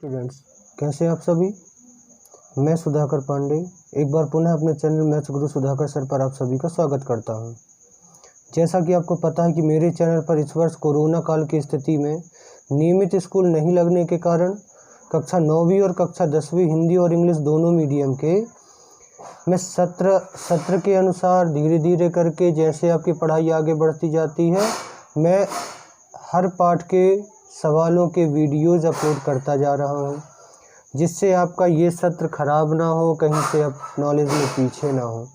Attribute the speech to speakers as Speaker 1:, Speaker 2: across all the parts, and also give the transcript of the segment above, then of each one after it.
Speaker 1: Students, कैसे आप सभी। मैं सुधाकर पांडे एक बार पुनः अपने चैनल मैथ्स गुरु सुधाकर सर पर आप सभी का स्वागत करता हूं। जैसा कि आपको पता है कि मेरे चैनल पर इस वर्ष कोरोना काल की स्थिति में नियमित स्कूल नहीं लगने के कारण कक्षा 9वीं और कक्षा 10वीं हिंदी और इंग्लिश दोनों मीडियम के मैं सत्र के अनुसार धीरे धीरे करके जैसे आपकी पढ़ाई आगे बढ़ती जाती है, मैं हर पाठ के सवालों के वीडियोज़ अपलोड करता जा रहा हूँ, जिससे आपका ये सत्र खराब ना हो, कहीं से आप नॉलेज में पीछे ना हो।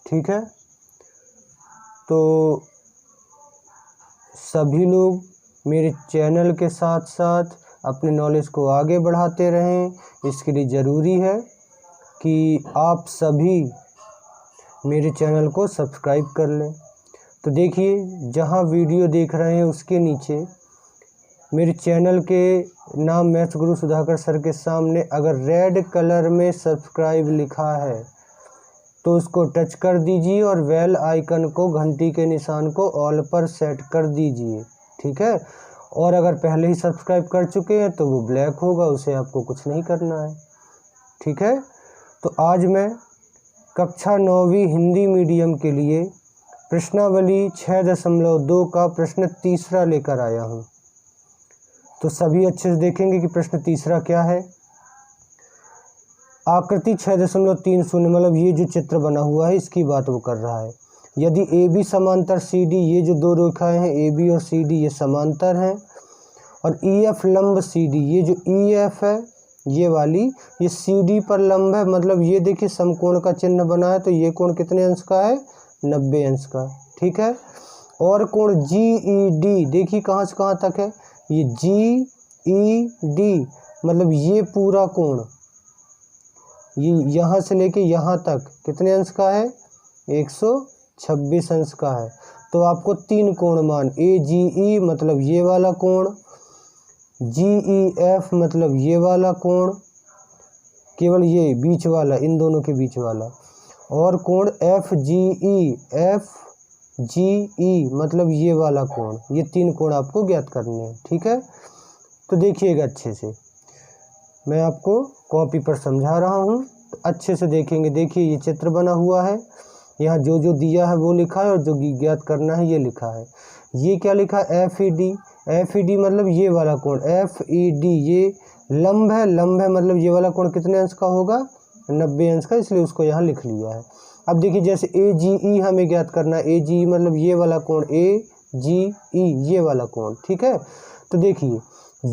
Speaker 1: ठीक है, तो सभी लोग मेरे चैनल के साथ साथ अपने नॉलेज को आगे बढ़ाते रहें। इसके लिए ज़रूरी है कि आप सभी मेरे चैनल को सब्सक्राइब कर लें। तो देखिए, जहाँ वीडियो देख रहे हैं उसके नीचे मेरे चैनल के नाम मैथ्स गुरु सुधाकर सर के सामने अगर रेड कलर में सब्सक्राइब लिखा है तो उसको टच कर दीजिए और बेल आइकन को, घंटी के निशान को ऑल पर सेट कर दीजिए। ठीक है, और अगर पहले ही सब्सक्राइब कर चुके हैं तो वो ब्लैक होगा, उसे आपको कुछ नहीं करना है। ठीक है, तो आज मैं कक्षा 9वीं हिंदी मीडियम के लिए प्रश्नावली 6.2 का प्रश्न तीसरा लेकर आया हूँ। तो सभी अच्छे से देखेंगे कि प्रश्न तीसरा क्या है। आकृति 6.30 मतलब ये जो चित्र बना हुआ है इसकी बात वो कर रहा है। यदि ए बी समांतर सी डी, ये जो दो रेखाएं हैं ए बी और सी डी ये समांतर हैं, और ई एफ लंब सी डी, ये जो ई एफ है ये वाली ये सी डी पर लंब है, मतलब ये देखिए समकोण का चिन्ह बना है, तो ये कोण कितने अंश का है, 90 अंश का। ठीक है, और कोण जी ई डी देखिए कहाँ से कहाँ तक है, ये जी ई डी मतलब ये पूरा कोण ये यहाँ से लेके यहाँ तक कितने अंश का है, 126 अंश का है। तो आपको तीन कोण मान, ए जी ई मतलब ये वाला कोण, जी ई एफ मतलब ये वाला कोण, केवल ये बीच वाला, इन दोनों के बीच वाला, और कोण एफ जी ई मतलब ये वाला कोण, ये तीन कोण आपको ज्ञात करने हैं। ठीक है, तो देखिएगा अच्छे से, मैं आपको कॉपी पर समझा रहा हूँ, तो अच्छे से देखेंगे। देखिए ये चित्र बना हुआ है, यहाँ जो जो दिया है वो लिखा है और जो ज्ञात करना है ये लिखा है। ये क्या लिखा है, एफ ई डी मतलब ये वाला कोण, एफ ई डी ये लंब है, मतलब ये वाला कोण कितने अंश का होगा, 90 अंश का, इसलिए उसको यहाँ लिख लिया है। अब देखिए जैसे ए जी ई हमें ज्ञात करना है, ए जी ई मतलब ये वाला कोण, ए जी ई ये वाला कोण। ठीक है, तो देखिए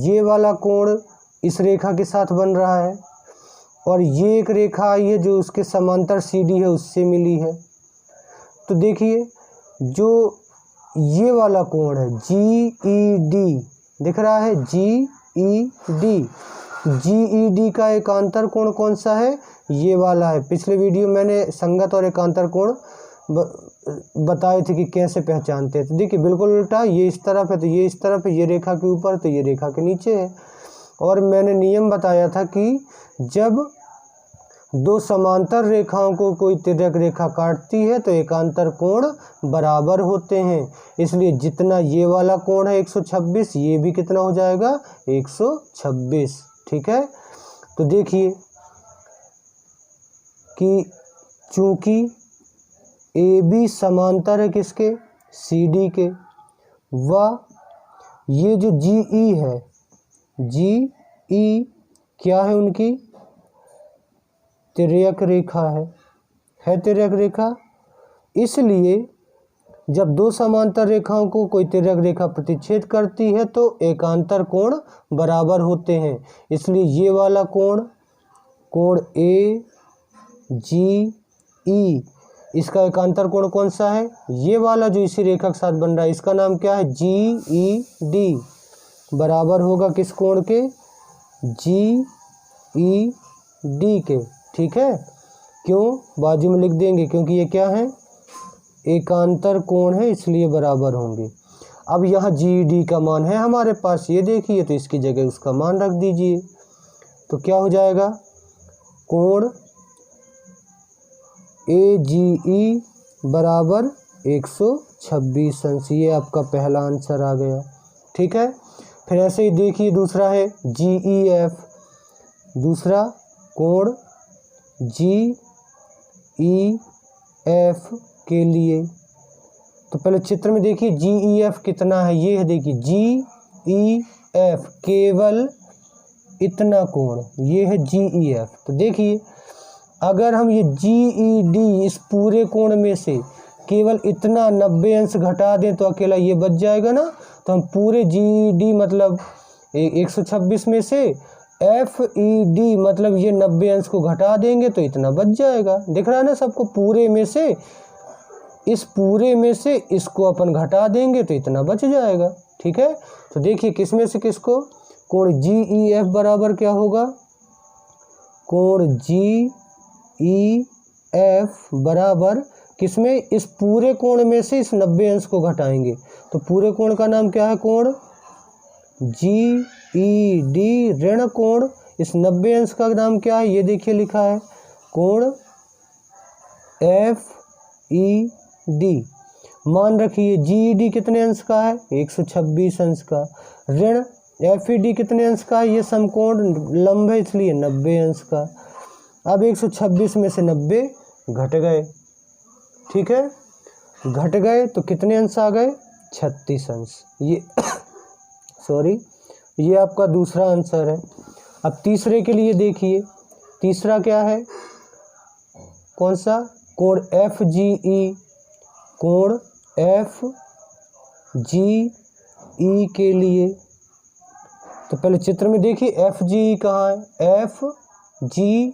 Speaker 1: ये वाला कोण इस रेखा के साथ बन रहा है, और ये एक रेखा आई है जो उसके समांतर सी डी है उससे मिली है। तो देखिए जो ये वाला कोण है जी ई डी दिख रहा है, जी ई डी का एकांतर कोण कौन सा है, ये वाला है। पिछले वीडियो मैंने संगत और एकांतर कोण बताए थे कि कैसे पहचानते हैं। तो देखिए बिल्कुल उल्टा, ये इस तरफ है तो ये इस तरफ है, ये रेखा के ऊपर तो ये रेखा के नीचे है। और मैंने नियम बताया था कि जब दो समांतर रेखाओं को कोई तिर्यक रेखा काटती है तो एकांतर कोण बराबर होते हैं, इसलिए जितना ये वाला कोण है 126, ये भी कितना हो जाएगा, 126। ठीक है, तो देखिए कि चूंकि ए बी समांतर है किसके, सी डी के, व ये जो जी ई है, जी ई क्या है, उनकी तिर्यक रेखा है तिर्यक रेखा। इसलिए जब दो समांतर रेखाओं को कोई तिर्यक रेखा प्रतिच्छेद करती है तो एकांतर कोण बराबर होते हैं, इसलिए ये वाला कोण ए जी ई इसका एकांतर कोण कौन सा है, ये वाला जो इसी रेखा के साथ बन रहा है, इसका नाम क्या है, जी ई डी बराबर होगा किस कोण के, जी ई डी के। ठीक है, क्यों, बाजू में लिख देंगे, क्योंकि ये क्या है, एकांतर कोण है, इसलिए बराबर होंगे। अब यहाँ जी डी का मान है हमारे पास, ये देखिए, तो इसकी जगह उसका मान रख दीजिए, तो क्या हो जाएगा, कोण ए जी ई बराबर 126 अंश, ये आपका पहला आंसर आ गया। ठीक है, फिर ऐसे ही देखिए दूसरा है GEF, दूसरा कोण GEF के लिए। तो पहले चित्र में देखिए GEF कितना है, ये है देखिए GEF केवल इतना कोण, ये है GEF। तो देखिए अगर हम ये GED इस पूरे कोण में से केवल इतना 90 अंश घटा दें तो अकेला ये बच जाएगा ना। तो हम पूरे GED मतलब 126 में से FED मतलब ये 90 अंश को घटा देंगे तो इतना बच जाएगा। दिख रहा है ना सबको, पूरे में से इस पूरे में से इसको अपन घटा देंगे तो इतना बच जाएगा। ठीक है, तो देखिए किस में से किसको, कोण GEF बराबर क्या होगा, कोण GEF बराबर किसमें, इस पूरे कोण में से इस 90 अंश को घटाएंगे। तो पूरे कोण का नाम क्या है, कोण GED ऋण कोण, इस 90 अंश का नाम क्या है, ये देखिए लिखा है कोण FED। मान रखिए GED कितने अंश का है, 126 अंश का, ऋण FED कितने अंश का है, ये समकोण लंब है इसलिए 90 अंश का। अब 126 में से 90 घट गए, ठीक है, घट गए तो कितने अंश आ गए, 36 अंश। ये सॉरी, ये आपका दूसरा आंसर है। अब तीसरे के लिए देखिए, तीसरा क्या है, कौन सा, कोण FGE, कोण FGE के लिए। तो पहले चित्र में देखिए FGE कहाँ है, FGE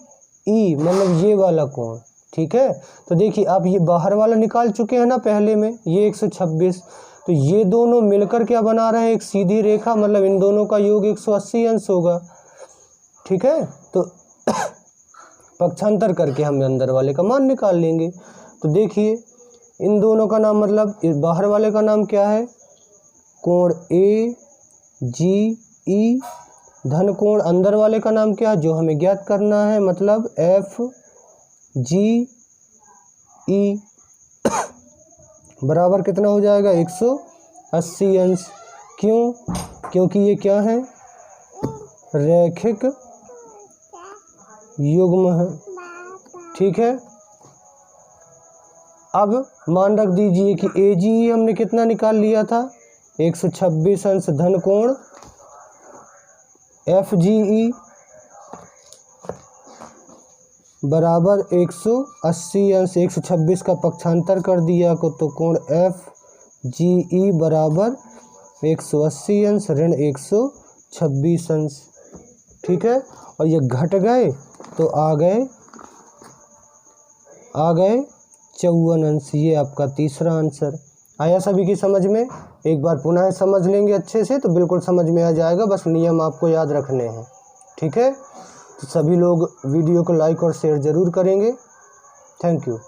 Speaker 1: मतलब ये वाला कोण। ठीक है, तो देखिए आप ये बाहर वाला निकाल चुके हैं ना पहले में, ये 126, तो ये दोनों मिलकर क्या बना रहे हैं, एक सीधी रेखा, मतलब इन दोनों का योग 180 अंश होगा। ठीक है, तो पक्षांतर करके हम अंदर वाले का मान निकाल लेंगे। तो देखिए इन दोनों का नाम, मतलब इस बाहर वाले का नाम क्या है, कोण AGE, धन कोण अंदर वाले का नाम क्या है, जो हमें ज्ञात करना है, मतलब FGE बराबर कितना हो जाएगा, 180 अंश। क्यों, क्योंकि ये क्या है, रैखिक युग्म है। ठीक है, अब मान रख दीजिए कि AGE हमने कितना निकाल लिया था, 126 अंश धन कोण, FGE बराबर 180 अंश, 126 का पक्षांतर कर दिया को, तो कोण FGE बराबर 180 अंश ऋण 126 अंश। ठीक है, और ये घट गए तो आ गए 54 अंश। ये आपका तीसरा आंसर आया सभी की समझ में। एक बार पुनः समझ लेंगे अच्छे से तो बिल्कुल समझ में आ जाएगा, बस नियम आपको याद रखने हैं। ठीक है, तो सभी लोग वीडियो को लाइक और शेयर ज़रूर करेंगे। Thank you.